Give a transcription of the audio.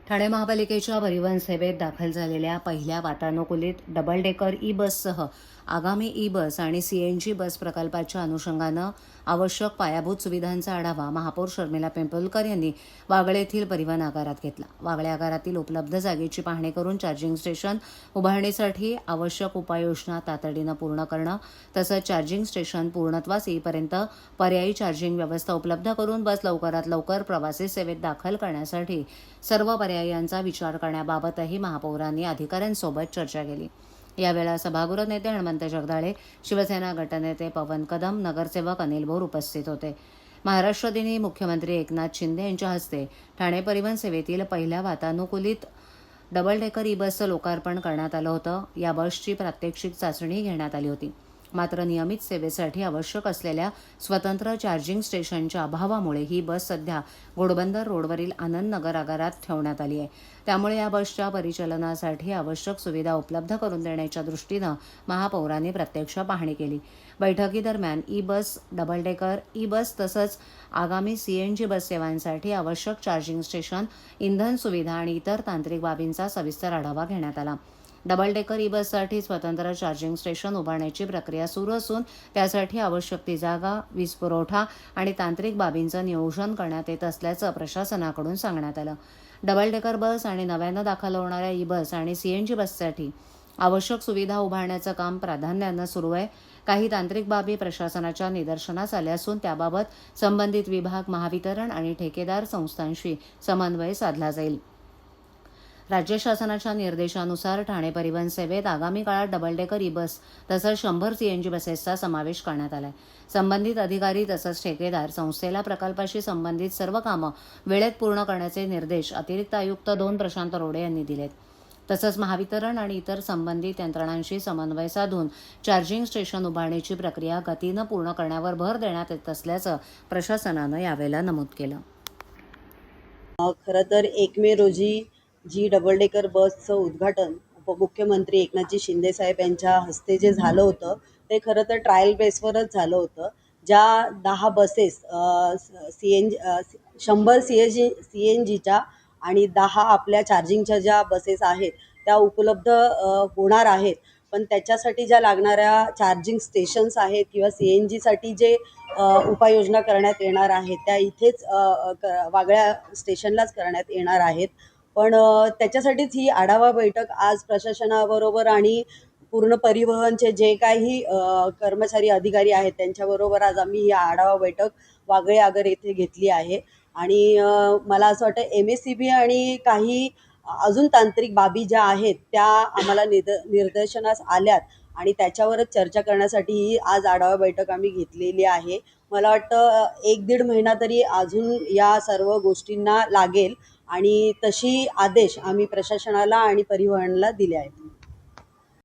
ठाणे महापालिकेच्या परिवहन सेवेत दाखल झालेल्या पहिल्या वातानुकूलित डबल डेकर ई बससह आगामी ई बस आणि सीएनजी बस प्रकल्पाच्या अनुषंगानं आवश्यक पायाभूत सुविधांचा आढावा महापौर शर्मिला पिंपळकर यांनी वागळे येथील परिवहन आगारात घेतला। वागळे आगारातील उपलब्ध जागेची पाहणी करून चार्जिंग स्टेशन उभारणीसाठी आवश्यक उपाययोजना तातडीनं पूर्ण करणं तसंच चार्जिंग स्टेशन पूर्णत्वास येईपर्यंत पर्यायी चार्जिंग व्यवस्था उपलब्ध करून बस लवकरात लवकर प्रवासी सेवेत दाखल करण्यासाठी सर्व पर्यायांचा विचार करण्याबाबतही महापौरांनी अधिकाऱ्यांसोबत चर्चा केली। यावेळेला सभागृह नेते हनुमंत जगदाळे, शिवसेना गटनेते पवन कदम, नगरसेवक अनिल भोर उपस्थित होते। महाराष्ट्र दिनी मुख्यमंत्री एकनाथ शिंदे यांच्या हस्ते ठाणे परिवहन सेवेतील पहिल्या वातानुकूलित डबल डेकर ई बसचं लोकार्पण करण्यात आलं होतं। या बसची प्रात्यक्षिक चाचणी घेण्यात आली होती। मात्र नियमित सेवेसाठी आवश्यक असलेल्या स्वतंत्र चार्जिंग स्टेशनच्या अभावामुळे ही बस सध्या घोडबंदर रोडवरील आनंद नगर आगारात ठेवण्यात आली आहे। त्यामुळे या बसच्या परिचालनासाठी आवश्यक सुविधा उपलब्ध करून देण्याच्या दृष्टीनं महापौरांनी प्रत्यक्ष पाहणी केली। बैठकीदरम्यान ई बस, डबल डेकर ई बस तसंच आगामी सीएनजी बस सेवांसाठी आवश्यक चार्जिंग स्टेशन, इंधन सुविधा आणि इतर तांत्रिक बाबींचा सविस्तर आढावा घेण्यात आला। डबल डेकर ई बससाठी स्वतंत्र चार्जिंग स्टेशन उभारण्याची प्रक्रिया सुरू असून त्यासाठी आवश्यक ती जागा, वीज पुरवठा आणि तांत्रिक बाबींचं नियोजन करण्यात येत असल्याचं प्रशासनाकडून सांगण्यात आलं। डबल डेकर बस आणि नव्यानं दाखल होणाऱ्या ई बस आणि सीएनजी बससाठी आवश्यक सुविधा उभारण्याचं काम प्राधान्यानं सुरू आहे। काही तांत्रिक बाबी प्रशासनाच्या निदर्शनास आल्या असून त्याबाबत संबंधित विभाग, महावितरण आणि ठेकेदार संस्थांशी समन्वय साधला जाईल। राज्य शासनाच्या निर्देशानुसार ठाणे परिवहन सेवेत आगामी काळात डबल डेकर ई बस तसंच 100 सीएनजी बसेसचा समावेश करण्यात आलाय। संबंधित अधिकारी तसंच ठेकेदार संस्थेला प्रकल्पाशी संबंधित सर्व कामं वेळेत पूर्ण करण्याचे निर्देश अतिरिक्त आयुक्त 2 प्रशांत रोडे यांनी दिलेत। तसंच महावितरण आणि इतर संबंधित यंत्रणांशी समन्वय साधून चार्जिंग स्टेशन उभारण्याची प्रक्रिया गतीनं पूर्ण करण्यावर भर देण्यात येत असल्याचं प्रशासनानं यावेळेला नमूद केलं। खरं तर 1 मे रोजी जी डबल डेकर बसचं उद्घाटन उपमुख्यमंत्री एकनाथजी शिंदे साहेब यांच्या हस्ते जे झालं होतं ते खरं तर ट्रायल बेसवरच झालं होतं। ज्या 10 बसेस CNG 100 CNGच्या आणि 10 आपल्या चार्जिंगच्या ज्या बसेस आहेत त्या उपलब्ध होणार आहेत, पण त्याच्यासाठी ज्या लागणाऱ्या चार्जिंग स्टेशन्स आहेत किंवा CNGसाठी जे उपाययोजना करण्यात येणार आहेत त्या इथेच वागळ्या स्टेशनलाच करण्यात येणार आहेत। पण त्याच्यासाठीच ही आढावा बैठक आज प्रशासनाबरोबर आणि पूर्ण परिवहनचे जे काही कर्मचारी अधिकारी आहेत त्यांच्याबरोबर आज आम्ही ही आढावा बैठक वागळे आगार येथे घेतली आहे। आणि मला असं वाटतं MSCB आणि काही अजून तांत्रिक बाबी ज्या आहेत त्या आम्हाला निर्देशनास आल्यात आणि त्याच्यावरच चर्चा करण्यासाठी ही आज आढावा बैठक आम्ही घेतलेली आहे। मला वाटतं 1-1.5 महिना तरी अजून या सर्व गोष्टींना लागेल आणि तशी आदेश आम्ही प्रशासनाला आणि परिवहनला दिले आहेत।